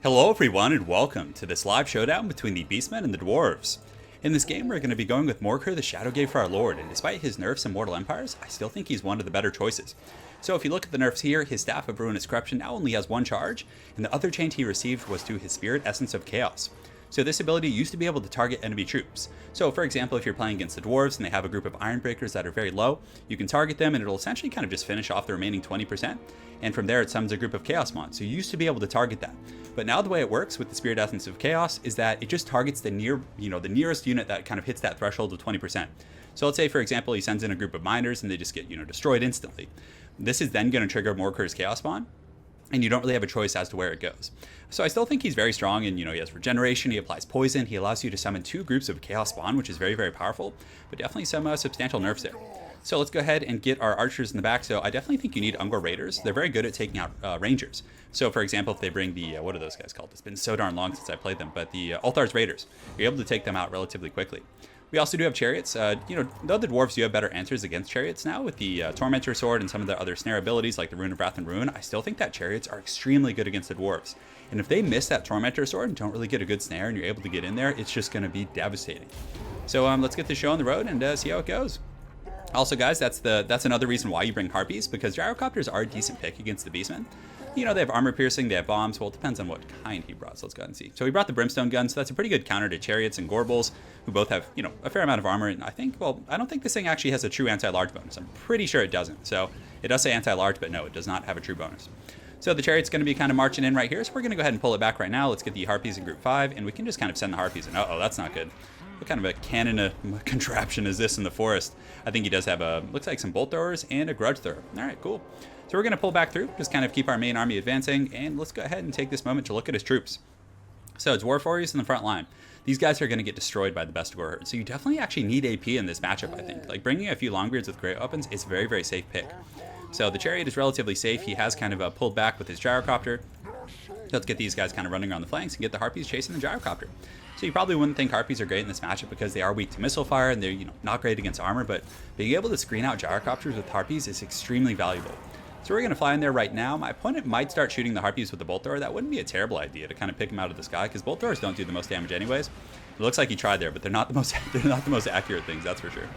Hello everyone and welcome to this live showdown between the Beastmen and the dwarves. In this game we're going to be going with Morkur the Shadowgate for our lord, and despite his nerfs in Mortal Empires, I still think he's one of the better choices. So if you look at the nerfs here, his Staff of Ruinous Corruption now only has one charge, and the other change he received was to his Spirit Essence of Chaos. So this ability used to be able to target enemy troops. So for example, if you're playing against the dwarves and they have a group of Ironbreakers that are very low, you can target them and it'll essentially kind of just finish off the remaining 20%. And from there it summons a group of Chaos Mons. So you used to be able to target that. But now the way it works with the Spirit Essence of Chaos is that it just targets the nearest unit that kind of hits that threshold of 20%. So let's say, for example, he sends in a group of miners and they just get, destroyed instantly. This is then going to trigger Morkur's Chaos Mon, and you don't really have a choice as to where it goes. So I still think he's very strong, and he has regeneration, he applies poison, he allows you to summon 2 groups of Chaos Spawn, which is very, very powerful, but definitely some substantial nerfs there. So let's go ahead and get our archers in the back. So I definitely think you need Ungor Raiders. They're very good at taking out Rangers. So for example, if they bring the, what are those guys called? It's been so darn long since I played them, but the Althar's Raiders, you're able to take them out relatively quickly. We also do have chariots. Though the dwarves do have better answers against chariots now with the Tormentor Sword and some of the other snare abilities like the Rune of Wrath and Ruin, I still think that chariots are extremely good against the dwarves. And if they miss that Tormentor Sword and don't really get a good snare and you're able to get in there, it's just going to be devastating. So let's get the show on the road and see how it goes. Also, guys, that's another reason why you bring Harpies, because Gyrocopters are a decent pick against the Beastmen. They have armor piercing, they have bombs. Well, it depends on what kind he brought, so let's go ahead and see. So he brought the Brimstone gun, so that's a pretty good counter to Chariots and Gorbals, who both have, a fair amount of armor. And I don't think this thing actually has a true anti-large bonus. I'm pretty sure it doesn't. So it does say anti-large, but no, it does not have a true bonus. So the Chariot's going to be kind of marching in right here, so we're going to go ahead and pull it back right now. Let's get the Harpies in group 5, and we can just kind of send the Harpies in. Uh-oh, that's not good. What kind of a cannon contraption is this in the forest? I think he does have looks like some bolt throwers and a grudge thrower. All right, cool. So we're going to pull back through, just kind of keep our main army advancing, and let's go ahead and take this moment to look at his troops. So Dwarf Warriors in the front line. These guys are going to get destroyed by the Bestigor herd, so you definitely actually need AP in this matchup, I think. Like, bringing a few Longbeards with great weapons is a very, very safe pick. So the Chariot is relatively safe. He has kind of pulled back with his Gyrocopter. Let's get these guys kind of running around the flanks and get the Harpies chasing the Gyrocopter. So you probably wouldn't think Harpies are great in this matchup because they are weak to missile fire and they're not great against armor, but being able to screen out Gyrocopters with Harpies is extremely valuable. So we're going to fly in there right now. My opponent might start shooting the Harpies with the Bolt Thrower. That wouldn't be a terrible idea to kind of pick them out of the sky, because Bolt Throwers don't do the most damage anyways. It looks like he tried there, but they're not the most accurate things, that's for sure.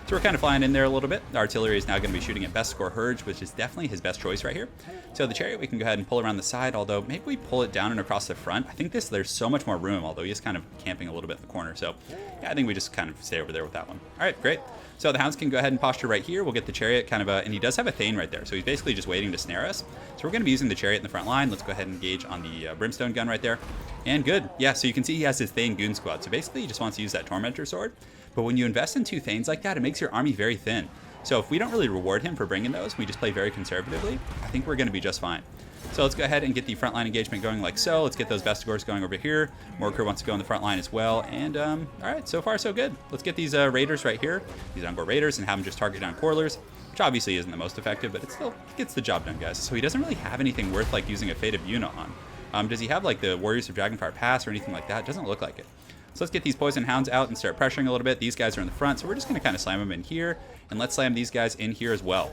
So we're kind of flying in there a little bit. The artillery is now going to be shooting at Bestigor herds, which is definitely his best choice right here. So the Chariot we can go ahead and pull around the side, although maybe we pull it down and across the front. I think there's so much more room, although he is kind of camping a little bit in the corner. So yeah, I think we just kind of stay over there with that one. All right, great. So the Hounds can go ahead and posture right here. We'll get the Chariot kind of and he does have a Thane right there. So he's basically just waiting to snare us. So we're going to be using the Chariot in the front line. Let's go ahead and engage on the Brimstone gun right there. And good. Yeah, so you can see he has his Thane Goon Squad. So basically he just wants to use that Tormentor Sword. But when you invest in 2 Thanes like that, it makes your army very thin. So if we don't really reward him for bringing those, we just play very conservatively, I think we're going to be just fine. So let's go ahead and get the frontline engagement going like so. Let's get those Bestigors going over here. Morkur wants to go in the front line as well. And all right, so far so good. Let's get these Raiders right here, these Ungor Raiders, and have them just target down Quarrelers, which obviously isn't the most effective, but it still gets the job done, guys. So he doesn't really have anything worth like using a Fate of Yuna on. Does he have like the Warriors of Dragonfire Pass or anything like that? Doesn't look like it. So let's get these Poison Hounds out and start pressuring a little bit. These guys are in the front, so we're just going to kind of slam them in here, and let's slam these guys in here as well.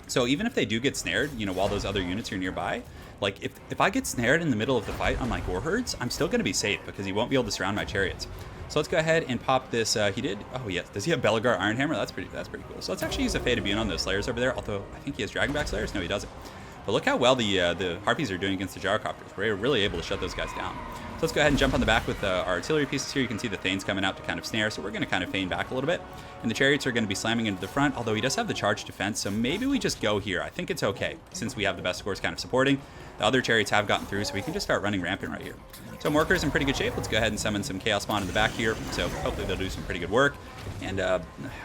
So even if they do get snared, while those other units are nearby, like if I get snared in the middle of the fight on my Gore Herds, I'm still going to be safe because he won't be able to surround my Chariots. So let's go ahead and pop this. He did. Oh yes, does he have Belagar Ironhammer? That's pretty cool. So let's actually use a Fate of Bune on those Slayers over there. Although I think he has Dragonback Slayers. No, he doesn't. But look how well the Harpies are doing against the Gyrocopters. We're really able to shut those guys down. So let's go ahead and jump on the back with our artillery pieces here. You can see the Thanes coming out to kind of snare, so we're going to kind of feign back a little bit. And the Chariots are going to be slamming into the front, although he does have the charge defense, so maybe we just go here. I think it's okay, since we have the Bestigors kind of supporting. The other Chariots have gotten through, so we can just start running rampant right here. So Morkur's in pretty good shape. Let's go ahead and summon some Chaos Spawn in the back here, so hopefully they'll do some pretty good work. And I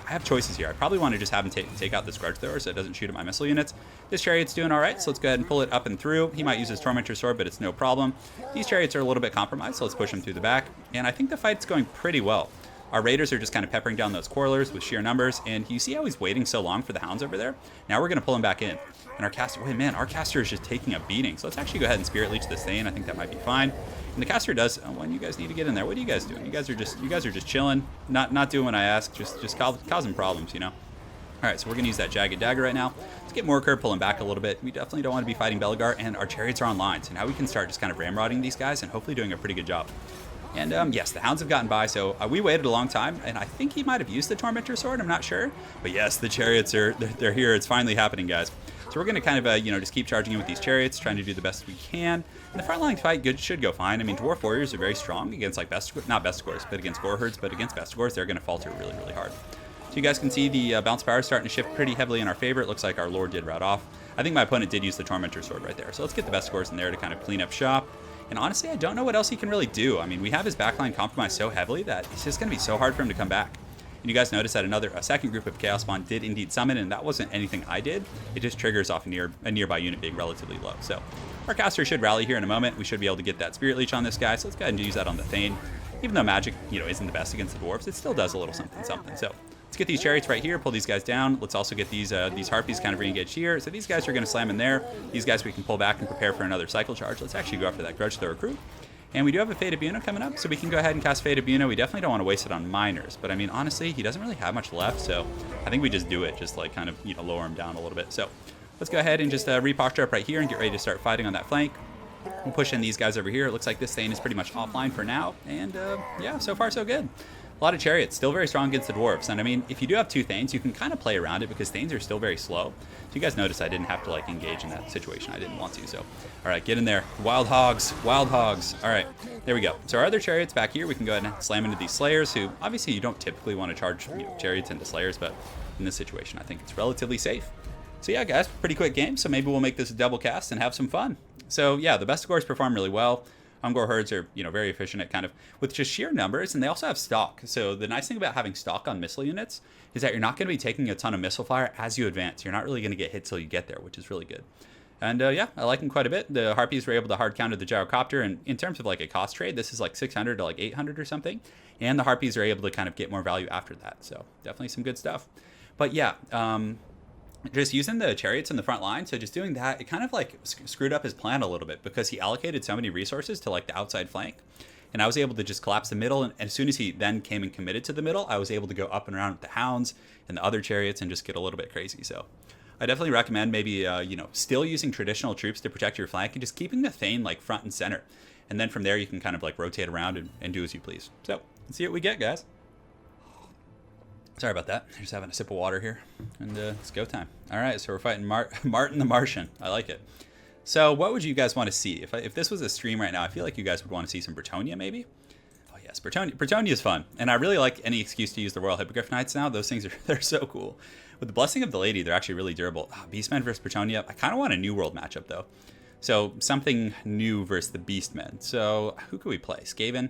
have choices here. I probably want to just have him take out this Grudge Thrower so it doesn't shoot at my missile units. This Chariot's doing all right, so let's go ahead and pull it up and through. He might use his Tormentor Sword, but it's no problem. These Chariots are a little bit compromised, so let's push them through the back. And I think the fight's going pretty well. Our Raiders are just kind of peppering down those Quarrelers with sheer numbers, and you see how he's waiting so long for the Hounds over there? Now we're going to pull him back in. And our caster, wait, man, our caster is just taking a beating. So let's actually go ahead and Spirit Leech this Thane. I think that might be fine. And the caster does, when you guys need to get in there, what are you guys doing? You guys are just chilling, not doing what I ask, just causing problems, Alright, so we're going to use that Jagged Dagger right now. Let's get Morkur pulling back a little bit. We definitely don't want to be fighting Belgar, and our chariots are online. So now we can start just kind of ramrodding these guys and hopefully doing a pretty good job. And yes, the hounds have gotten by, so we waited a long time, and I think he might have used the Tormentor Sword, I'm not sure. But yes, the chariots they're here. It's finally happening, guys. So we're going to kind of, just keep charging in with these chariots, trying to do the best we can. And the frontline fight should go fine. I mean, Dwarf Warriors are very strong against, like, not Bestigors, but against Gore Herds, but against Bestigors, they're going to falter really, really hard. So you guys can see the bounce power starting to shift pretty heavily in our favor. It looks like our Lord did rout off. I think my opponent did use the Tormentor Sword right there. So let's get the Bestigors in there to kind of clean up shop. And honestly, I don't know what else he can really do. I mean, we have his backline compromised so heavily that it's just going to be so hard for him to come back. And you guys notice that a second group of Chaos Spawn did indeed summon, and that wasn't anything I did. It just triggers off a nearby unit being relatively low. So our caster should rally here in a moment. We should be able to get that Spirit Leech on this guy. So let's go ahead and use that on the Thane. Even though magic, isn't the best against the dwarves, it still does a little something, something. So let's get these chariots right here, pull these guys down. Let's also get these harpies kind of re-engaged here. So these guys are going to slam in there. These guys we can pull back and prepare for another cycle charge. Let's actually go after that Grudge Thrower crew. And we do have a Fate of Buna coming up, so we can go ahead and cast Fate of Buna. We definitely don't want to waste it on miners, but I mean, honestly, he doesn't really have much left, so I think we just do it, just like kind of, lower him down a little bit. So let's go ahead and just reposture up right here and get ready to start fighting on that flank. We'll push in these guys over here. It looks like this Thane is pretty much offline for now, and yeah, so far so good. A lot of chariots, still very strong against the dwarves. And I mean, if you do have two Thanes, you can kind of play around it because Thanes are still very slow. So you guys notice I didn't have to like engage in that situation. I didn't want to. So, all right, get in there. Wild hogs, wild hogs. All right, there we go. So our other chariots back here, we can go ahead and slam into these Slayers who obviously you don't typically want to charge chariots into Slayers, but in this situation, I think it's relatively safe. So yeah, guys, pretty quick game. So maybe we'll make this a double cast and have some fun. So yeah, the Bestigors perform really well. Ungor herds are, very efficient at kind of with just sheer numbers, and they also have stock. So the nice thing about having stock on missile units is that you're not going to be taking a ton of missile fire as you advance. You're not really going to get hit till you get there, which is really good. And yeah, I like them quite a bit. The Harpies were able to hard counter the Gyrocopter, and in terms of like a cost trade, this is like 600 to like 800 or something. And the Harpies are able to kind of get more value after that. So definitely some good stuff. But yeah, just using the chariots in the front line, so just doing that, it kind of like screwed up his plan a little bit because he allocated so many resources to like the outside flank, and I was able to just collapse the middle, and as soon as he then came and committed to the middle, I was able to go up and around with the hounds and the other chariots and just get a little bit crazy. So I definitely recommend maybe still using traditional troops to protect your flank and just keeping the Thane like front and center, and then from there you can kind of like rotate around and do as you please. So let's see what we get, guys. Sorry about that. Just having a sip of water here. And it's go time. All right, so we're fighting Martin the Martian. I like it. So what would you guys want to see? If this was a stream right now, I feel like you guys would want to see some Bretonnia maybe. Oh yes, Bretonnia is fun. And I really like any excuse to use the Royal Hippogriff Knights now. Those things they're so cool. With the Blessing of the Lady, they're actually really durable. Beastmen versus Bretonnia. I kind of want a New World matchup though. So something new versus the Beastmen. So who could we play? Skaven?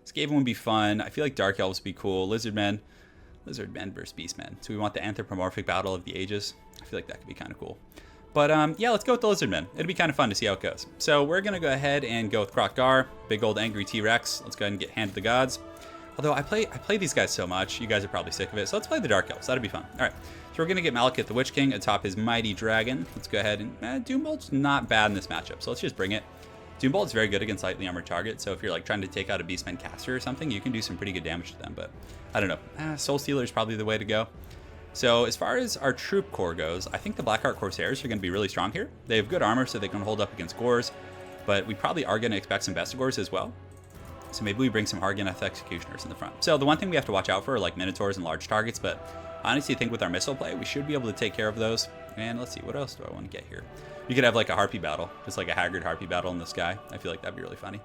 Skaven would be fun. I feel like Dark Elves would be cool. Lizardmen versus Beastmen. So we want the anthropomorphic battle of the ages. I feel like that could be kind of cool. But yeah, let's go with the Lizardmen. It'd be kind of fun to see how it goes. So we're going to go ahead and go with Kroq-Gar, big old angry T-Rex. Let's go ahead and get Hand of the Gods. Although I play these guys so much, you guys are probably sick of it. So let's play the Dark Elves. That'd be fun. All right. So we're going to get Malekith the Witch King atop his mighty dragon. Let's go ahead and Doombolt's not bad in this matchup. So let's just bring it. Doombolt's very good against lightly armored targets, so if you're like trying to take out a Beastman caster or something, you can do some pretty good damage to them, but I don't know. Soul Stealer is probably the way to go. So as far as our troop corps goes, I think the Blackheart Corsairs are going to be really strong here. They have good armor, so they can hold up against Gores, but we probably are going to expect some Bestigors as well. So maybe we bring some Harganeth Executioners in the front. So the one thing we have to watch out for are like Minotaurs and large targets, but I honestly think with our missile play, we should be able to take care of those. And let's see, what else do I want to get here? You could have like a Harpy battle, just like a Haggard Harpy battle in the sky. I feel like that'd be really funny.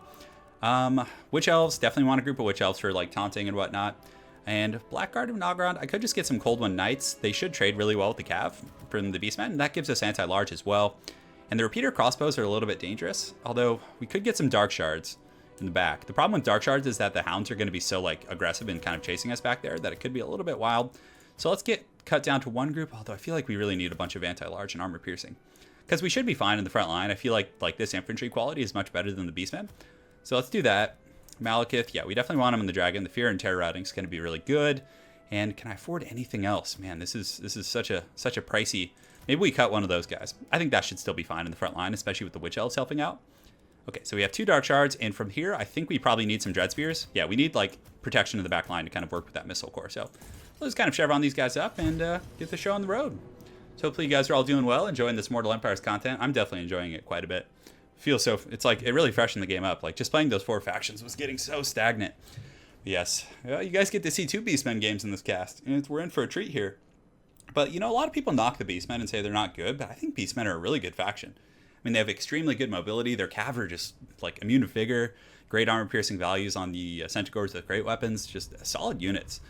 Witch Elves, definitely want a group of Witch Elves for like taunting and whatnot. And Blackguard and Nogrond, I could just get some Cold One Knights. They should trade really well with the Cav from the Beastmen, and that gives us anti-large as well. And the Repeater Crossbows are a little bit dangerous, although we could get some Dark Shards in the back. The problem with Dark Shards is that the Hounds are going to be so like aggressive and kind of chasing us back there that it could be a little bit wild. So let's get cut down to one group, although I feel like we really need a bunch of anti-large and armor piercing. Because we should be fine in the front line. I feel like this infantry quality is much better than the Beastmen. So let's do that. Malekith, yeah, we definitely want him in the Dragon. The Fear and Terror routing is going to be really good. And can I afford anything else? Man, this is such a pricey. Maybe we cut one of those guys. I think that should still be fine in the front line, especially with the Witch Elves helping out. Okay, so we have 2 Dark Shards, and from here, I think we probably need some Dread Spears. Yeah, we need like protection in the back line to kind of work with that missile core. So let's kind of chevron these guys up and get the show on the road. So hopefully you guys are all doing well, enjoying this Mortal Empires content. I'm definitely enjoying it quite a bit. Feels so, it's like, it really freshened the game up. Like, just playing those 4 factions was getting so stagnant. Yes, well, you guys get to see 2 Beastmen games in this cast, and we're in for a treat here. But, you know, a lot of people knock the Beastmen and say they're not good, but I think Beastmen are a really good faction. I mean, they have extremely good mobility. Their cav are just, like, immune to vigor, great armor-piercing values on the Centaurs with great weapons, just solid units.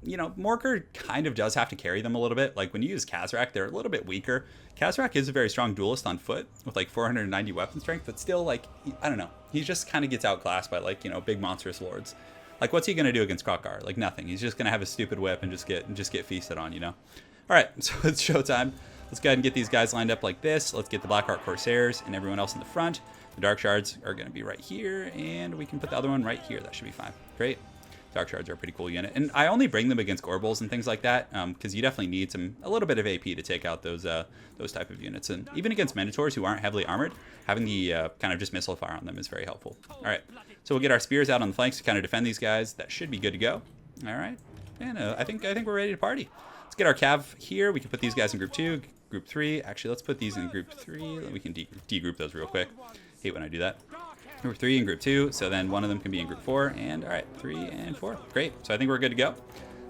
You know, Morker kind of does have to carry them a little bit. Like, when you use Khazrak, they're a little bit weaker. Khazrak is a very strong duelist on foot with, like, 490 weapon strength, but still, like, I don't know. He just kind of gets outclassed by, like, you know, big monstrous lords. Like, what's he going to do against Krokar? Like, nothing. He's just going to have a stupid whip and just get feasted on, you know? All right, so it's showtime. Let's go ahead and get these guys lined up like this. Let's get the Blackheart Corsairs and everyone else in the front. The Dark Shards are going to be right here, and we can put the other one right here. That should be fine. Great. Dark Shards are a pretty cool unit. And I only bring them against Gorbals and things like that, because you definitely need a little bit of AP to take out those type of units. And even against Minotaurs who aren't heavily armored, having the kind of just missile fire on them is very helpful. All right, so we'll get our spears out on the flanks to kind of defend these guys. That should be good to go. All right, and I think we're ready to party. Let's get our cav here. We can put these guys in group 2, group 3. Actually, let's put these in group 3. We can de-group those real quick. Hate when I do that. Group 3 and group 2, so then one of them can be in group 4, and all right, 3 and 4. Great, so I think we're good to go.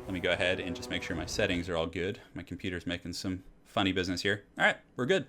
Let me go ahead and just make sure my settings are all good. My computer's making some funny business here. All right, we're good.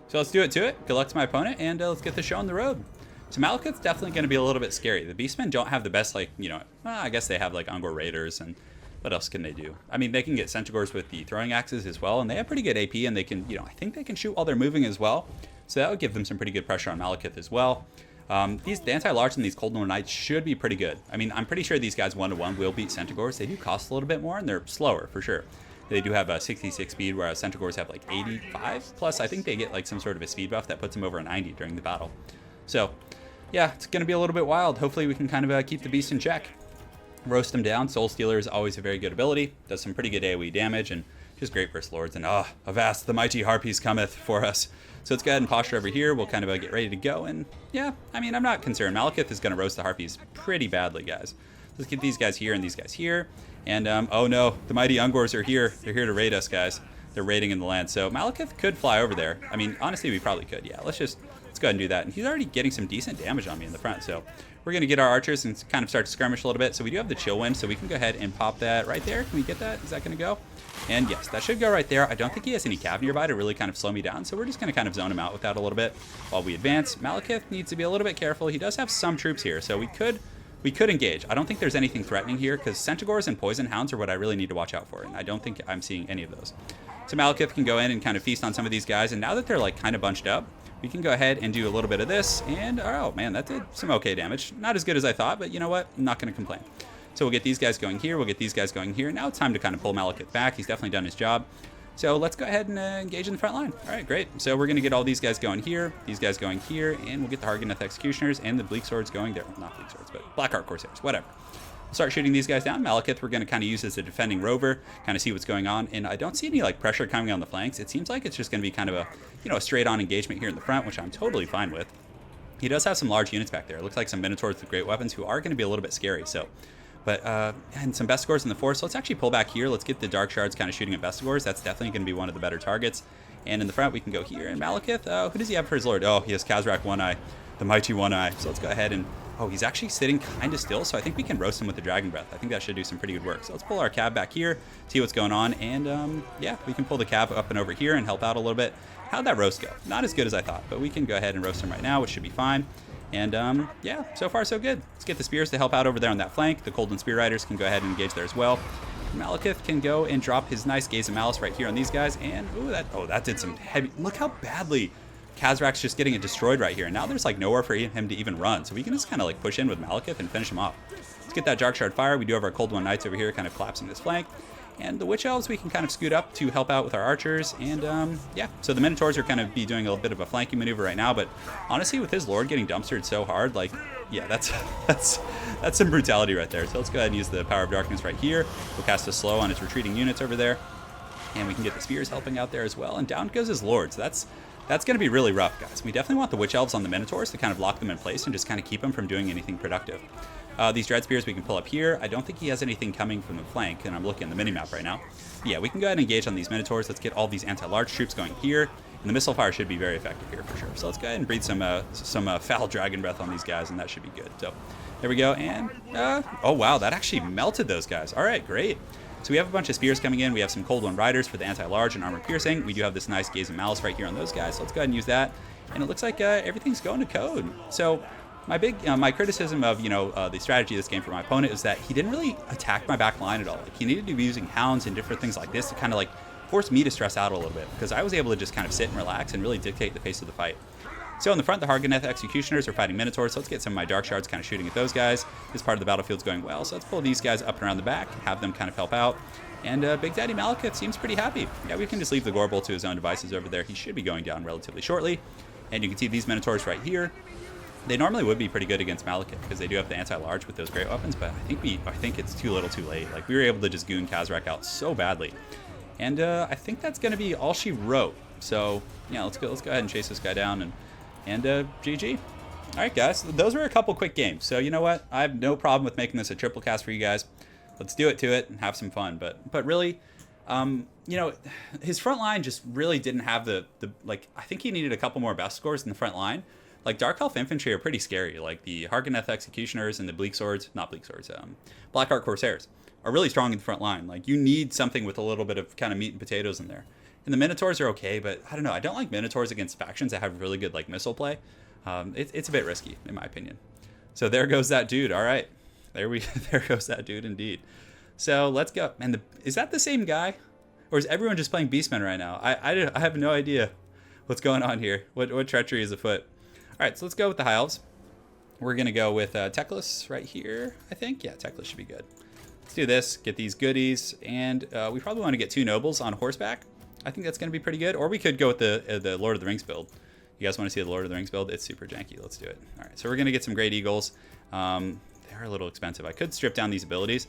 So let's do it to it. Good luck to my opponent, and let's get the show on the road. So Malekith's definitely going to be a little bit scary. The Beastmen don't have the best, like, you know, well, I guess they have, like, Ungor Raiders, and what else can they do? I mean, they can get Centaurs with the throwing axes as well, and they have pretty good AP, and they can, you know, I think they can shoot while they're moving as well. So that would give them some pretty good pressure on Malekith as well. The anti-large and these Cold War Knights should be pretty good. I mean, I'm pretty sure these guys 1-to-1 will beat Centaurs. They do cost a little bit more, and they're slower for sure. They do have a 66 speed, whereas Centaurs have like 85. Plus, I think they get like some sort of a speed buff that puts them over a 90 during the battle. So, yeah, it's going to be a little bit wild. Hopefully, we can kind of keep the beast in check. Roast them down. Soul Stealer is always a very good ability. Does some pretty good AoE damage, and just great versus lords. And avast, the mighty Harpies cometh for us. So let's go ahead and posture over here. We'll kind of get ready to go. And yeah, I mean, I'm not concerned. Malekith is going to roast the Harpies pretty badly, guys. Let's get these guys here and these guys here. And oh no, the mighty Ungors are here. They're here to raid us, guys. They're raiding in the land. So Malekith could fly over there. I mean, honestly, we probably could. Yeah, let's go ahead and do that. And he's already getting some decent damage on me in the front. So we're going to get our archers and kind of start to skirmish a little bit. So we do have the chill wind, so we can go ahead and pop that right there. Can we get that? Is that going to go? And yes, that should go right there. I don't think he has any cav nearby to really kind of slow me down, so we're just going to kind of zone him out with that a little bit while we advance. Malekith needs to be a little bit careful. He does have some troops here, so we could engage. I don't think there's anything threatening here, because Centaurs and Poison Hounds are what I really need to watch out for, and I don't think I'm seeing any of those. So Malekith can go in and kind of feast on some of these guys, and now that they're like kind of bunched up, we can go ahead and do a little bit of this, and oh man, that did some okay damage. Not as good as I thought, but you know what? I'm not going to complain. So we'll get these guys going here. We'll get these guys going here. Now it's time to kind of pull Malekith back. He's definitely done his job. So let's go ahead and engage in the front line. All right, great. So we're going to get all these guys going here, these guys going here, and we'll get the Harganeth Executioners and the Bleak Swords going there. Well, not Bleak Swords, but Blackheart Corsairs, whatever. We'll start shooting these guys down. Malekith we're going to kind of use as a defending rover, kind of see what's going on. And I don't see any like pressure coming on the flanks. It seems like it's just going to be kind of a, you know, a straight-on engagement here in the front, which I'm totally fine with. He does have some large units back there. It looks like some Minotaurs with great weapons who are going to be a little bit scary. So. But, and some Bestigors in the force. So let's actually pull back here. Let's get the Dark Shards kind of shooting at Bestigors. That's definitely going to be one of the better targets. And in the front, we can go here. And Malekith, who does he have for his lord? Oh, he has Khazrak One Eye, the mighty One Eye. So let's go ahead and, oh, he's actually sitting kind of still. So I think we can roast him with the Dragon Breath. I think that should do some pretty good work. So let's pull our cab back here, see what's going on. And, yeah, we can pull the cab up and over here and help out a little bit. How'd that roast go? Not as good as I thought, but we can go ahead and roast him right now, which should be fine. And, yeah, so far so good. Let's get the spears to help out over there on that flank. The Coldland Spear Riders can go ahead and engage there as well. Malekith can go and drop his nice Gaze of Malice right here on these guys. And, ooh, that did some heavy... Look how badly Khazrak's just getting it destroyed right here. And now there's, like, nowhere for him to even run. So we can just kind of, like, push in with Malekith and finish him off. Let's get that Dark Shard Fire. We do have our Cold One Knights over here kind of collapsing this flank. And the Witch Elves we can kind of scoot up to help out with our archers. And, yeah, so the Minotaurs are kind of be doing a little bit of a flanking maneuver right now. But honestly, with his Lord getting dumpstered so hard, like, yeah, that's some brutality right there. So let's go ahead and use the Power of Darkness right here. We'll cast a slow on his retreating units over there. And we can get the spears helping out there as well. And down goes his Lord. So that's That's going to be really rough, guys. We definitely want the Witch Elves on the Minotaurs to kind of lock them in place and just kind of keep them from doing anything productive. These Dread Spears we can pull up here. I don't think he has anything coming from the flank, and I'm looking at the minimap right now. But yeah, we can go ahead and engage on these Minotaurs. Let's get all these anti-large troops going here. And the missile fire should be very effective here for sure. So let's go ahead and breathe some foul dragon breath on these guys, and that should be good. So there we go. And oh wow, that actually melted those guys. All right, great. So we have a bunch of spears coming in. We have some Cold One Riders for the anti-large and armor piercing. We do have this nice Gaze of Malice right here on those guys. So let's go ahead and use that. And it looks like everything's going to code. So my criticism of the strategy of this game for my opponent is that he didn't really attack my back line at all. Like, he needed to be using hounds and different things like this to kind of like force me to stress out a little bit, because I was able to just kind of sit and relax and really dictate the pace of the fight. So in the front, the Hargoneth Executioners are fighting Minotaurs, so let's get some of my Dark Shards kind of shooting at those guys. This part of the battlefield's going well, so let's pull these guys up and around the back, have them kind of help out. And Big Daddy Malekith seems pretty happy. Yeah, we can just leave the Gorbel to his own devices over there. He should be going down relatively shortly. And you can see these Minotaurs right here. They normally would be pretty good against Malekith because they do have the anti-large with those great weapons, but I think it's too little too late. Like, we were able to just goon Kazrak out so badly. And I think that's going to be all she wrote. So yeah, let's go ahead and chase this guy down and GG. All right, guys, those were a couple quick games. So you know what? I have no problem with making this a triple cast for you guys. Let's do it to it and have some fun. But really, his front line just really didn't have the like. I think he needed a couple more best scores in the front line. Like, Dark Elf Infantry are pretty scary. Like, the Hargoneth Executioners and the Blackheart Corsairs are really strong in the front line. Like, you need something with a little bit of kind of meat and potatoes in there. And the Minotaurs are okay, but I don't know. I don't like Minotaurs against factions that have really good, like, missile play. It's a bit risky, in my opinion. So there goes that dude. All right. There goes that dude indeed. So let's go. And is that the same guy? Or is everyone just playing Beastmen right now? I have no idea what's going on here. What treachery is afoot? All right, so let's go with the High Elves. We're going to go with Teclis right here, I think. Yeah, Teclis should be good. Let's do this, get these goodies, and we probably want to get 2 nobles on horseback. I think that's going to be pretty good. Or we could go with the Lord of the Rings build. You guys want to see the Lord of the Rings build? It's super janky. Let's do it. All right, so we're going to get some Great Eagles. They're a little expensive. I could strip down these abilities.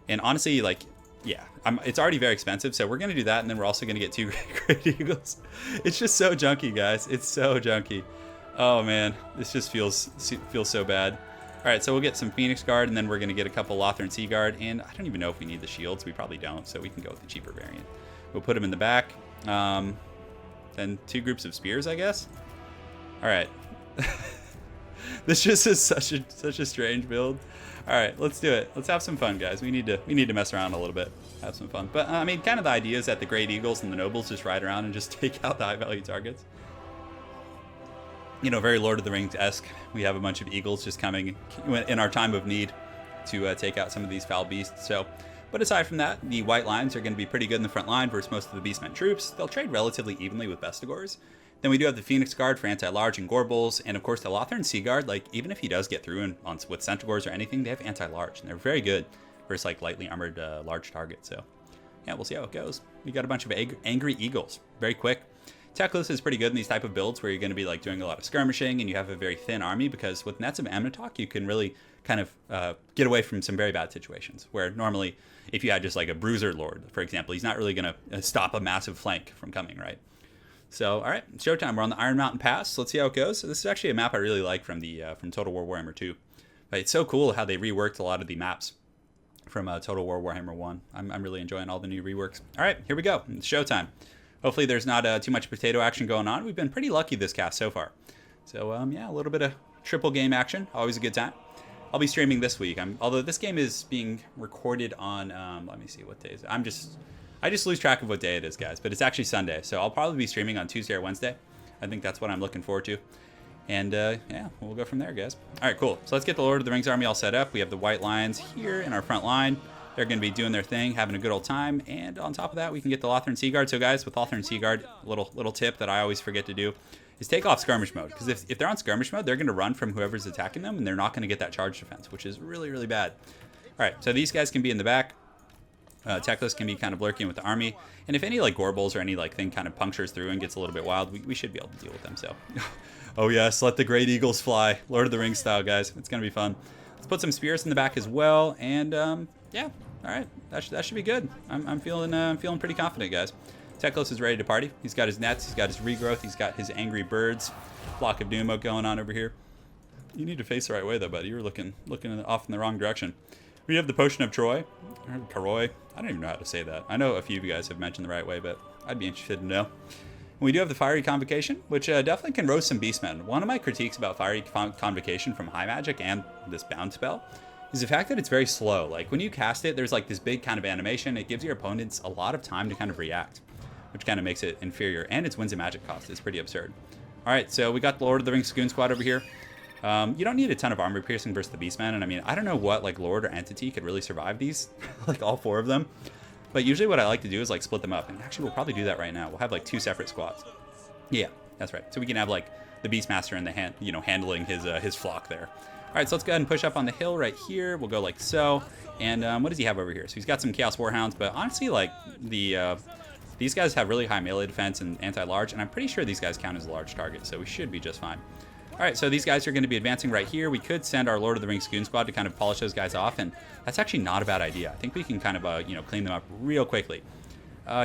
And honestly, like, yeah, it's already very expensive, so we're going to do that, and then we're also going to get 2 Great Eagles. It's just so junky, guys. It's so junky. Oh man, this just feels so bad. All right, so we'll get some Phoenix Guard, and then we're going to get a couple Lothern Sea Guard, and I don't even know if we need the shields. We probably don't, so we can go with the cheaper variant. We'll put them in the back. Then 2 groups of spears, I guess. All right. This just is such a strange build. All right, let's do it. Let's have some fun, guys. We need to mess around a little bit, have some fun. But I mean, kind of the idea is that the Great Eagles and the Nobles just ride around and just take out the high-value targets. You know, very Lord of the Rings-esque. We have a bunch of eagles just coming in our time of need to take out some of these foul beasts. So, but aside from that, the White Lions are going to be pretty good in the front line versus most of the Beastmen troops. They'll trade relatively evenly with Bestigors. Then we do have the Phoenix Guard for anti-large and Gorbals, and of course the Lothern Sea Guard. Like, even if he does get through with Centaurs or anything, they have anti-large, and they're very good versus like lightly armored large targets. So, yeah, we'll see how it goes. We got a bunch of angry eagles, very quick. Teclis is pretty good in these type of builds where you're going to be like doing a lot of skirmishing and you have a very thin army, because with Nets of Amnatok you can really kind of get away from some very bad situations where normally if you had just like a Bruiser Lord, for example, he's not really going to stop a massive flank from coming, right? So, all right, it's showtime. We're on the Iron Mountain Pass. So let's see how it goes. So this is actually a map I really like from Total War Warhammer 2. But it's so cool how they reworked a lot of the maps from Total War Warhammer 1. I'm really enjoying all the new reworks. All right, here we go. It's showtime. Hopefully there's not too much potato action going on. We've been pretty lucky this cast so far. So, yeah, a little bit of triple game action. Always a good time. I'll be streaming this week. Although this game is being recorded on, let me see, what day is it? I just lose track of what day it is, guys. But it's actually Sunday. So I'll probably be streaming on Tuesday or Wednesday. I think that's what I'm looking forward to. And, yeah, we'll go from there, guys. All right, cool. So let's get the Lord of the Rings army all set up. We have the White Lions here in our front line. They're going to be doing their thing, having a good old time. And on top of that, we can get the Lothern Sea Guard. So, guys, with Lothern Sea Guard, little tip that I always forget to do is take off skirmish mode. Because if they're on skirmish mode, they're going to run from whoever's attacking them, and they're not going to get that charge defense, which is really, really bad. All right, so these guys can be in the back. Teclis can be kind of lurking with the army. And if any, like, Gorbals or any, like, thing kind of punctures through and gets a little bit wild, we should be able to deal with them. So, oh, yes, let the Great Eagles fly. Lord of the Rings style, guys. It's going to be fun. Let's put some spears in the back as well. And, yeah. All right, that should be good. I'm feeling pretty confident, guys. Teklos is ready to party. He's got his nets, he's got his regrowth, he's got his angry birds. Flock of Doom going on over here. You need to face the right way though, buddy. You're looking off in the wrong direction. We have the Potion of Troy, or Karoi. I don't even know how to say that. I know a few of you guys have mentioned the right way, but I'd be interested to know. And we do have the Fiery Convocation, which definitely can roast some Beastmen. One of my critiques about Fiery Convocation from High Magic and this bound spell is the fact that it's very slow. Like when you cast it, there's like this big kind of animation. It gives your opponents a lot of time to kind of react, which kind of makes it inferior. And its wins and magic cost is pretty absurd. All right, so we got the Lord of the Rings Goon Squad over here. You don't need a ton of armor piercing versus the Beastmen, and I mean, I don't know what like Lord or Entity could really survive these, like all 4 of them. But usually what I like to do is like split them up, and actually we'll probably do that right now. We'll have like 2 separate squads. Yeah, that's right. So we can have like the Beastmaster and the handling his flock there. All right, so let's go ahead and push up on the hill right here. We'll go like so. And what does he have over here? So he's got some Chaos Warhounds, but honestly, like these guys have really high melee defense and anti-large, and I'm pretty sure these guys count as a large target, so we should be just fine. All right, so these guys are going to be advancing right here. We could send our Lord of the Rings Goon Squad to kind of polish those guys off, and that's actually not a bad idea. I think we can kind of, clean them up real quickly.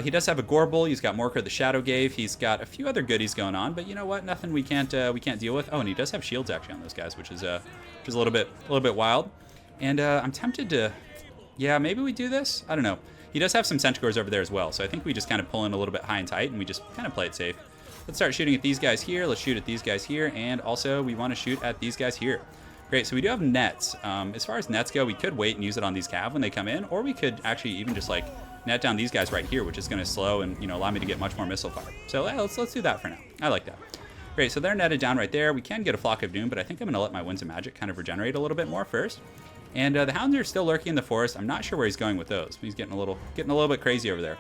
He does have a Gorble. He's got Morker the Shadowgave. He's got a few other goodies going on, but you know what? Nothing we can't deal with. Oh, and he does have shields actually on those guys, which is a little bit wild. And I'm tempted to, yeah, maybe we do this. I don't know. He does have some Centaurs over there as well, so I think we just kind of pull in a little bit high and tight, and we just kind of play it safe. Let's start shooting at these guys here. Let's shoot at these guys here. And also, we want to shoot at these guys here. Great, so we do have nets. As far as nets go, we could wait and use it on these cav when they come in, or we could actually even just like net down these guys right here, which is going to slow and allow me to get much more missile fire. So let's do that for now. I like that. Great, so they're netted down right there. We can get a Flock of Doom, but I think I'm going to let my Winds of Magic kind of regenerate a little bit more first. And the Hounds are still lurking in the forest. I'm not sure where he's going with those. He's getting a little bit crazy over there.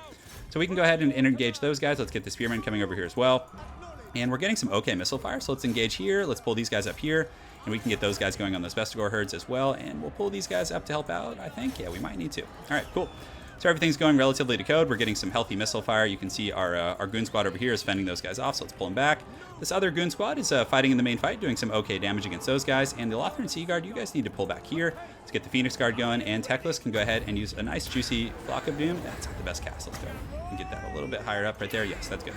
So we can go ahead and engage those guys. Let's get the Spearman coming over here as well. And we're getting some okay missile fire, so let's engage here. Let's pull these guys up here, and we can get those guys going on those Vestigor herds as well. And we'll pull these guys up to help out, I think. Yeah, we might need to. All right, cool. So everything's going relatively to code. We're getting some healthy missile fire. You can see our Goon Squad over here is fending those guys off, so let's pull them back. This other Goon Squad is fighting in the main fight, doing some okay damage against those guys. And the Lothran Sea Guard, you guys need to pull back here. Let's get the Phoenix Guard going, and Teklas can go ahead and use a nice juicy Flock of Doom. That's not the best cast. Let's go and get that a little bit higher up right there. Yes, that's good.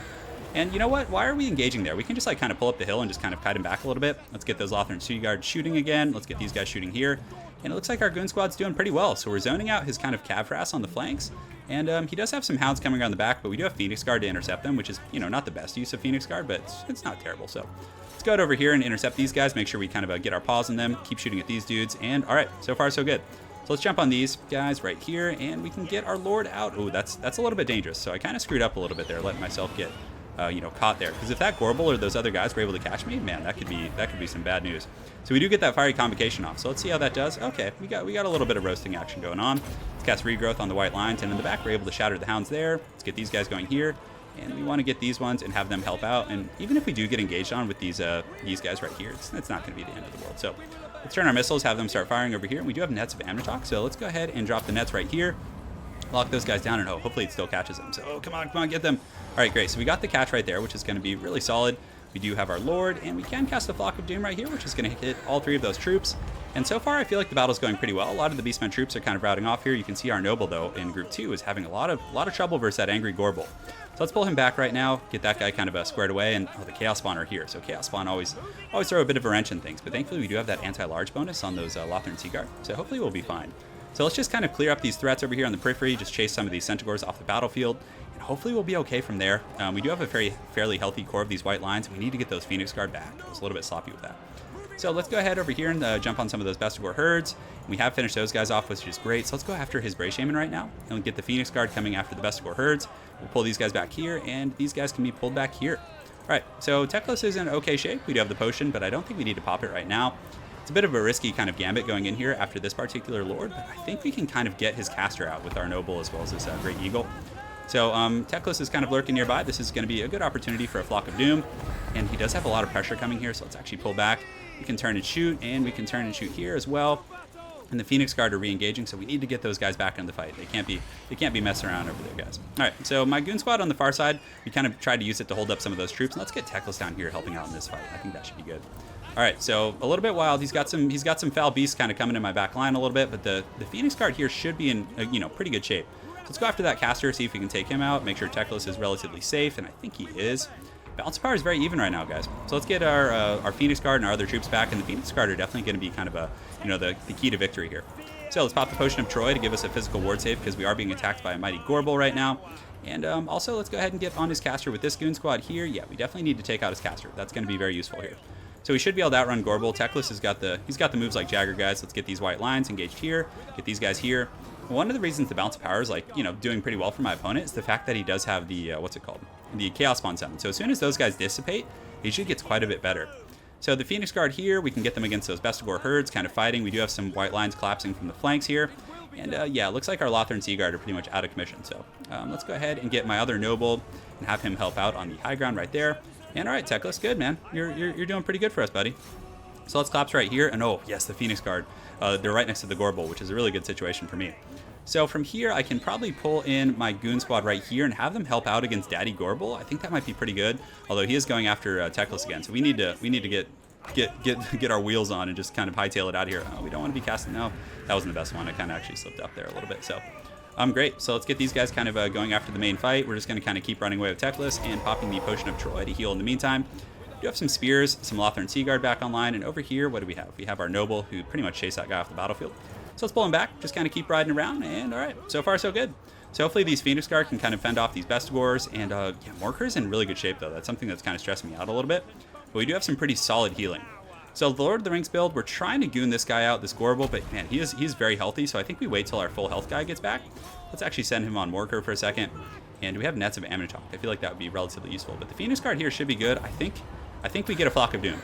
And you know what? Why are we engaging there? We can just like kind of pull up the hill and just kind of kite him back a little bit. Let's get those Lothran Sea Guard shooting again. Let's get these guys shooting here. And it looks like our Goon Squad's doing pretty well. So we're zoning out his kind of Cav Harass on the flanks. And he does have some Hounds coming around the back, but we do have Phoenix Guard to intercept them, which is, not the best use of Phoenix Guard, but it's not terrible. So let's go over here and intercept these guys, make sure we kind of get our paws on them, keep shooting at these dudes. And all right, so far so good. So let's jump on these guys right here, and we can get our Lord out. Oh, that's a little bit dangerous. So I kind of screwed up a little bit there, letting myself get caught there, because if that Gorble or those other guys were able to catch me, man, that could be some bad news. So we do get that Fiery Convocation off. So let's see how that does. Okay, we got a little bit of roasting action going on. Let's cast Regrowth on the white lines, and in the back we're able to shatter the Hounds there. Let's get these guys going here, and we want to get these ones and have them help out. And even if we do get engaged on with these guys right here, it's not going to be the end of the world. So let's turn our missiles, have them start firing over here. And we do have nets of Amnitok, so let's go ahead and drop the nets right here. Lock those guys down, and hopefully it still catches them. So come on, get them. All right, great. So we got the catch right there, which is going to be really solid. We do have our Lord, and we can cast a Flock of Doom right here, which is going to hit all 3 of those troops. And so far, I feel like the battle's going pretty well. A lot of the Beastmen troops are kind of routing off here. You can see our Noble, though, in Group 2 is having a lot of trouble versus that Angry Gorble. So let's pull him back right now, get that guy kind of squared away, and the Chaos Spawn are here. So Chaos Spawn always throw a bit of a wrench in things, but thankfully we do have that anti-large bonus on those Lothran Sea Guard. So hopefully we'll be fine. So let's just kind of clear up these threats over here on the periphery, just chase some of these Centaurs off the battlefield, and hopefully we'll be okay from there. We do have a fairly healthy core of these white lines. We need to get those Phoenix Guard back. I was a little bit sloppy with that. So let's go ahead over here and jump on some of those Vestigor herds. We have finished those guys off, which is great. So let's go after his Bray Shaman right now, and we'll get the Phoenix Guard coming after the Vestigor herds. We'll pull these guys back here, and these guys can be pulled back here. All right, so Teklas is in okay shape. We do have the potion, but I don't think we need to pop it right now. It's a bit of a risky kind of gambit going in here after this particular Lord, but I think we can kind of get his caster out with our Noble as well as this Great Eagle. So Teklas is kind of lurking nearby. This is going to be a good opportunity for a Flock of Doom, and he does have a lot of pressure coming here, so let's actually pull back. We can turn and shoot, and we can turn and shoot here as well. And the Phoenix Guard are re-engaging, so we need to get those guys back in the fight. They can't be messing around over there, guys. All right, so my Goon Squad on the far side, we kind of tried to use it to hold up some of those troops. And let's get Teklas down here helping out in this fight. I think that should be good. All right, so a little bit wild. He's got some foul beasts kind of coming in my back line a little bit, but the Phoenix Guard here should be in pretty good shape. let's go after that caster, see if we can take him out, make sure Teclis is relatively safe, and I think he is. Balance of power is very even right now, guys. So let's get our Phoenix Guard and our other troops back, and the Phoenix Guard are definitely going to be kind of a, the key to victory here. So let's pop the Potion of Troy to give us a physical ward save because we are being attacked by a mighty Gorbel right now. And also, let's go ahead and get on his caster with this Goon Squad here. Yeah, we definitely need to take out his caster. That's going to be very useful here. So we should be able to outrun Gorbel. Teclis has got the moves like Jagger, guys. Let's get these white lines engaged here, get these guys here. One of the reasons the Balance of Power is doing pretty well for my opponent is the fact that he does have the, what's it called? The Chaos Spawn Summon. So as soon as those guys dissipate, he usually gets quite a bit better. So the Phoenix Guard here, we can get them against those Bestigor herds, kind of fighting. We do have some white lines collapsing from the flanks here. And yeah, it looks like our Lothar and Sea Guard are pretty much out of commission. So let's go ahead and get my other Noble and have him help out on the high ground right there. And all right, Teclis, good, man. You're doing pretty good for us, buddy. So let's collapse right here. And oh, yes, the Phoenix Guard. They're right next to the Gorbel, which is a really good situation for me. So from here, I can probably pull in my Goon Squad right here and have them help out against Daddy Gorbel. I think that might be pretty good, although he is going after Teclis again. So we need to get our wheels on and just kind of hightail it out of here. Oh, we don't want to be casting. No, that wasn't the best one. I kind of actually slipped up there a little bit. So great. So let's get these guys kind of going after the main fight. We're just going to kind of keep running away with Teclis and popping the Potion of Troy to heal in the meantime. We do have some spears, some Lothar and Sea Guard back online, and over here, what do we have? We have our Noble, who pretty much chased that guy off the battlefield. So let's pull him back, just kind of keep riding around, and all right, so far so good. So hopefully these Phoenix Guard can kind of fend off these Bestigors, and yeah, Morker's in really good shape though. That's something that's kind of stressing me out a little bit, but we do have some pretty solid healing. So the Lord of the Rings build, we're trying to goon this guy out, this Gorbel, but man, he's very healthy, so I think we wait till our full health guy gets back. Let's actually send him on Morker for a second, and we have Nets of Amnitok. I feel like that would be relatively useful, but the Phoenix Guard here should be good. I think we get a Flock of Doom.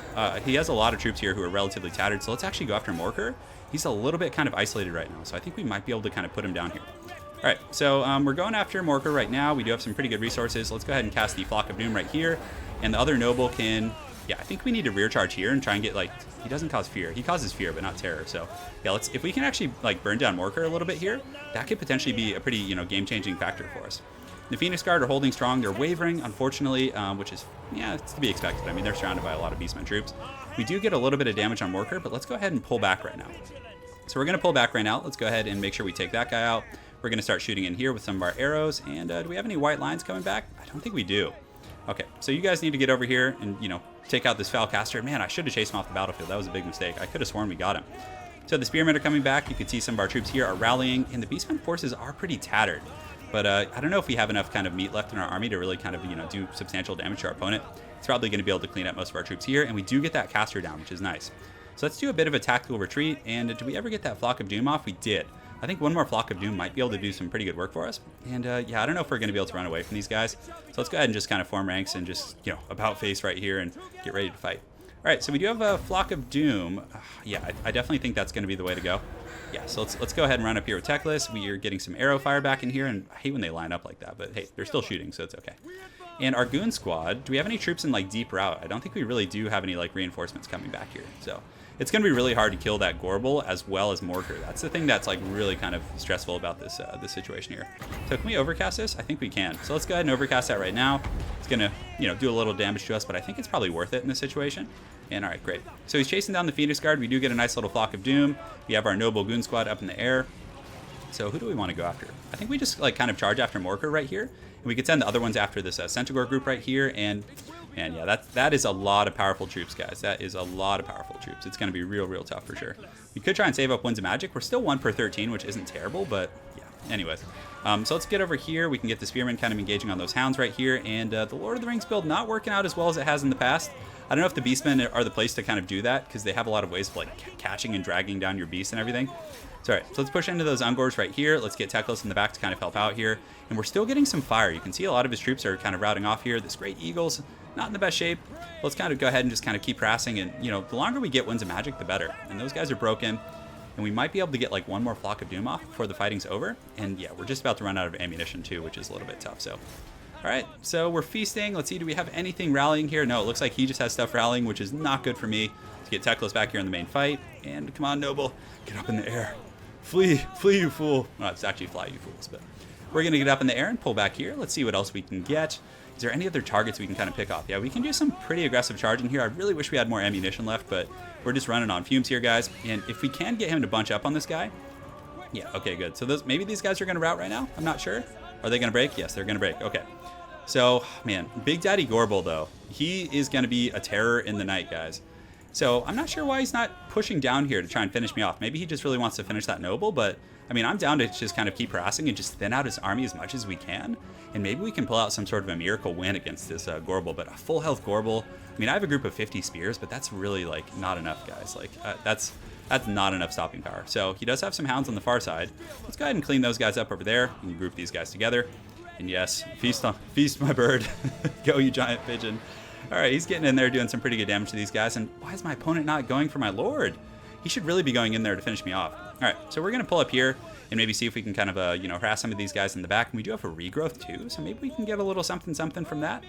He has a lot of troops here who are relatively tattered, so let's actually go after Morker. He's a little bit kind of isolated right now, so I think we might be able to kind of put him down here. All right, so we're going after Morker right now. We do have some pretty good resources. Let's go ahead and cast the Flock of Doom right here, and the other Noble can... Yeah, I think we need to rear charge here and try and get, he doesn't cause fear. He causes fear, but not terror. So, yeah, if we can actually, burn down Morker a little bit here, that could potentially be a pretty, game-changing factor for us. The Phoenix Guard are holding strong. They're wavering, unfortunately, which is, yeah, it's to be expected. I mean, they're surrounded by a lot of Beastmen troops. We do get a little bit of damage on Morker, but let's go ahead and pull back right now. So we're going to pull back right now. Let's go ahead and make sure we take that guy out. We're going to start shooting in here with some of our arrows. And do we have any white lines coming back? I don't think we do. Okay, so you guys need to get over here and, take out this foul caster. Man, I should have chased him off the battlefield. That was a big mistake. I could have sworn we got him. So the Spearmen are coming back. You can see some of our troops here are rallying, and the Beastmen forces are pretty tattered. But I don't know if we have enough kind of meat left in our army to really kind of, do substantial damage to our opponent. It's probably going to be able to clean up most of our troops here, and we do get that caster down, which is nice. So let's do a bit of a tactical retreat, and did we ever get that Flock of Doom off? We did. I think one more Flock of Doom might be able to do some pretty good work for us. And yeah, I don't know if we're going to be able to run away from these guys. So let's go ahead and just kind of form ranks and just, about face right here and get ready to fight. All right, so we do have a Flock of Doom. Yeah, I definitely think that's going to be the way to go. Yeah, so let's go ahead and run up here with Teclis. We are getting some arrow fire back in here, and I hate when they line up like that, but hey, they're still shooting, so it's okay. And our Goon Squad, do we have any troops in deep route? I don't think we really do have any reinforcements coming back here. So it's going to be really hard to kill that Gorbel as well as Morker. That's the thing that's really kind of stressful about this this situation here. So can we overcast this? I think we can. So let's go ahead and overcast that right now. It's going to do a little damage to us, but I think it's probably worth it in this situation. And all right, great. So he's chasing down the Phoenix Guard. We do get a nice little Flock of Doom. We have our Noble Goon Squad up in the air. So who do we want to go after? I think we just kind of charge after Morker right here. And we could send the other ones after this Centaur group right here. And yeah, that is a lot of powerful troops, guys. That is a lot of powerful troops. It's going to be real tough for sure. We could try and save up Winds of Magic. We're still 1 per 13, which isn't terrible, but yeah. Anyways, so let's get over here. We can get the Spearmen kind of engaging on those hounds right here. And the Lord of the Rings build not working out as well as it has in the past. I don't know if the Beastmen are the place to kind of do that because they have a lot of ways of catching and dragging down your beast and everything. So, all right, so let's push into those Ungors right here. Let's get Teclis in the back to kind of help out here. And we're still getting some fire. You can see a lot of his troops are kind of routing off here. This Great Eagle's not in the best shape. Let's kind of go ahead and just kind of keep harassing. And, the longer we get Winds of Magic, the better. And those guys are broken. And we might be able to get one more Flock of Doom off before the fighting's over. And yeah, we're just about to run out of ammunition too, which is a little bit tough. So, all right, so we're feasting. Let's see, do we have anything rallying here? No, it looks like he just has stuff rallying, which is not good for me. Let's get Teclis back here in the main fight. And come on, Noble, get up in the air. Flee, you fool. Well, it's actually fly, you fools, but we're going to get up in the air and pull back here. Let's see what else we can get. Is there any other targets we can kind of pick off? Yeah, we can do some pretty aggressive charging here. I really wish we had more ammunition left, but we're just running on fumes here, guys. And if we can get him to bunch up on this guy, Yeah, okay, good. So maybe these guys are going to rout right now? I'm not sure. Are they going to break? Yes, they're going to break. Okay. So, man, Big Daddy Gorbel, though, he is going to be a terror in the night, guys. So I'm not sure why he's not pushing down here to try and finish me off. Maybe he just really wants to finish that noble, but, I mean, I'm down to just kind of keep harassing and just thin out his army as much as we can. And maybe we can pull out some sort of a miracle win against this Gorbel, but a full health Gorbel. I mean, I have a group of 50 spears, but that's really, like, not enough, guys. Like, that's not enough stopping power. So he does have some hounds on the far side. Let's go ahead and clean those guys up over there and group these guys together. And yes, feast my bird. Go, you giant pigeon. All right, he's getting in there doing some pretty good damage to these guys. And why is my opponent not going for my lord? He should really be going in there to finish me off. All right, so we're going to pull up here and maybe see if we can kind of, harass some of these guys in the back. And we do have a regrowth too, so maybe we can get a little something from that.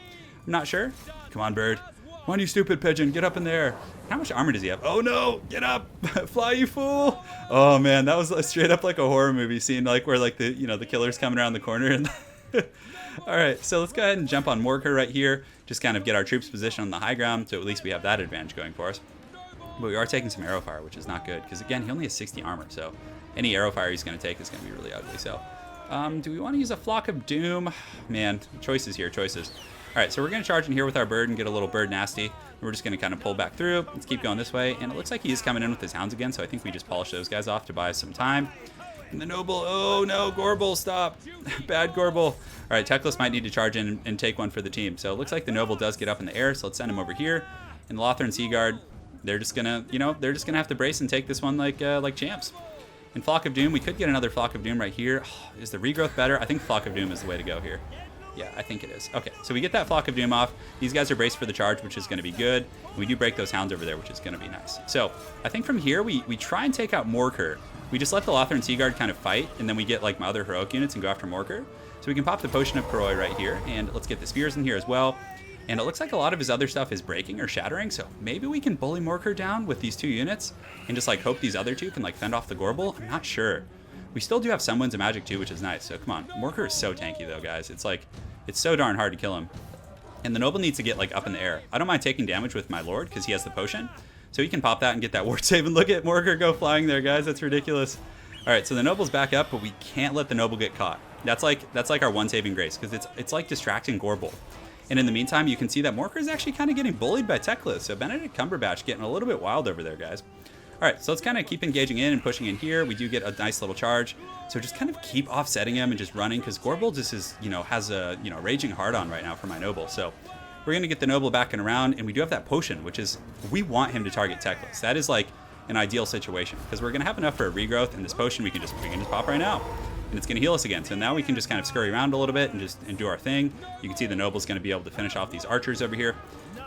I'm not sure. Come on, bird. Come on, you stupid pigeon. Get up in there. How much armor does he have? Oh, no. Get up. Fly, you fool. Oh, man. That was straight up like a horror movie scene, like where like the killer's coming around the corner. And all right. So let's go ahead and jump on Morker right here. Just kind of get our troops positioned on the high ground. So at least we have that advantage going for us. But we are taking some arrow fire, which is not good. Because, again, he only has 60 armor. So any arrow fire he's going to take is going to be really ugly. So do we want to use a Flock of Doom? Man, choices here. Choices. All right, so we're going to charge in here with our bird and get a little bird nasty. We're just going to kind of pull back through. Let's keep going this way. And it looks like he's coming in with his hounds again, so I think we just polish those guys off to buy us some time. And the noble, oh no, Gorbel, stop. Bad Gorbel. All right, Teclis might need to charge in and take one for the team. So it looks like the noble does get up in the air, so let's send him over here. And the Lothar and Seaguard, they're just going to, have to brace and take this one like champs. And Flock of Doom, we could get another Flock of Doom right here. Oh, is the regrowth better? I think Flock of Doom is the way to go here. Yeah, I think it is. Okay, so we get that Flock of Doom off. These guys are braced for the charge, which is going to be good. We do break those hounds over there, which is going to be nice. So I think from here, we try and take out Morker. We just let the Lothar and Seaguard kind of fight, and then we get like my other heroic units and go after Morker. So we can pop the Potion of Koroi right here, and let's get the spears in here as well. And it looks like a lot of his other stuff is breaking or shattering, so maybe we can bully Morker down with these two units and just like hope these other two can like fend off the Gorbel. I'm not sure. We still do have some wins of magic too, which is nice. So come on. Morker is so tanky though, guys. It's so darn hard to kill him. And the noble needs to get like up in the air. I don't mind taking damage with my lord because he has the potion. So he can pop that and get that ward save. And look at Morker go flying there, guys. That's ridiculous. All right, so the noble's back up, but we can't let the noble get caught. That's like our one saving grace because it's like distracting Gorbel. And in the meantime, you can see that Morker is actually kind of getting bullied by Teclis. So Benedict Cumberbatch getting a little bit wild over there, guys. All right, so let's kind of keep engaging in and pushing in here. We do get a nice little charge. So just kind of keep offsetting him and just running because Gorbel just is, has a, raging hard on right now for my noble. So we're going to get the noble back and around. And we do have that potion, which is, we want him to target Teclis. That is like an ideal situation because we're going to have enough for a regrowth. And this potion we can just pop right now. And it's going to heal us again. So now we can just kind of scurry around a little bit and do our thing. You can see the noble's going to be able to finish off these archers over here.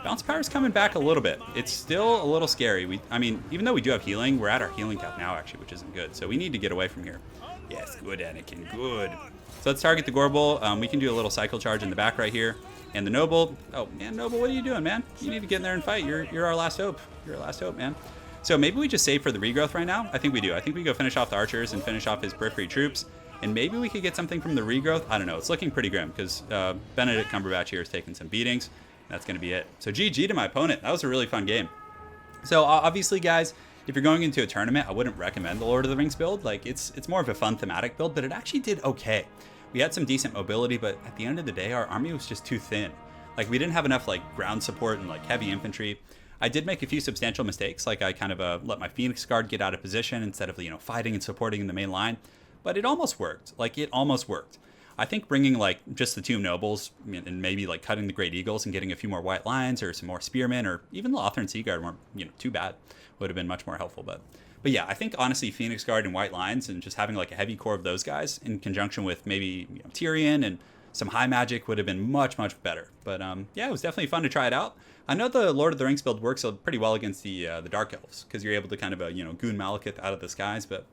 Bounce power's coming back a little bit. It's still a little scary. I mean, even though we do have healing, we're at our healing cap now, actually, which isn't good. So we need to get away from here. Yes, good, Anakin, good. So let's target the Gorbel. We can do a little cycle charge in the back right here. And the noble, oh, man, noble, what are you doing, man? You need to get in there and fight. You're our last hope. You're our last hope, man. So maybe we just save for the regrowth right now. I think we do. I think we go finish off the archers and finish off his periphery troops. And maybe we could get something from the regrowth. I don't know. It's looking pretty grim because Benedict Cumberbatch here is taking some beatings. That's going to be it. So GG to my opponent. That was a really fun game. So obviously, guys, if you're going into a tournament, I wouldn't recommend the Lord of the Rings build. Like it's more of a fun thematic build, but it actually did okay. We had some decent mobility, but at the end of the day, our army was just too thin. Like we didn't have enough like ground support and like heavy infantry. I did make a few substantial mistakes. Like I kind of let my Phoenix Guard get out of position instead of fighting and supporting in the main line. But it almost worked. Like it almost worked. I think bringing like just the two nobles and maybe like cutting the Great Eagles and getting a few more white lions or some more spearmen or even Lothar and Seaguard weren't too bad. Would have been much more helpful. But yeah, I think honestly Phoenix Guard and white lions and just having like a heavy core of those guys in conjunction with maybe Tyrion and some high magic would have been much better. But yeah, it was definitely fun to try it out. I know the Lord of the Rings build works pretty well against the Dark Elves because you're able to kind of goon Malekith out of the skies, but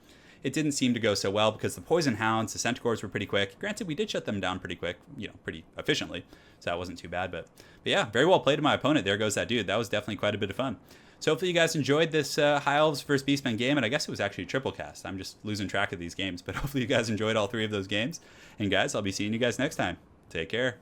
it didn't seem to go so well because the Poison Hounds, the Centaurs were pretty quick. Granted, we did shut them down pretty quick, pretty efficiently, so that wasn't too bad. But yeah, very well played to my opponent. There goes that dude. That was definitely quite a bit of fun. So hopefully you guys enjoyed this High Elves vs. Beastmen game, and I guess it was actually a triple cast. I'm just losing track of these games, but hopefully you guys enjoyed all three of those games. And guys, I'll be seeing you guys next time. Take care.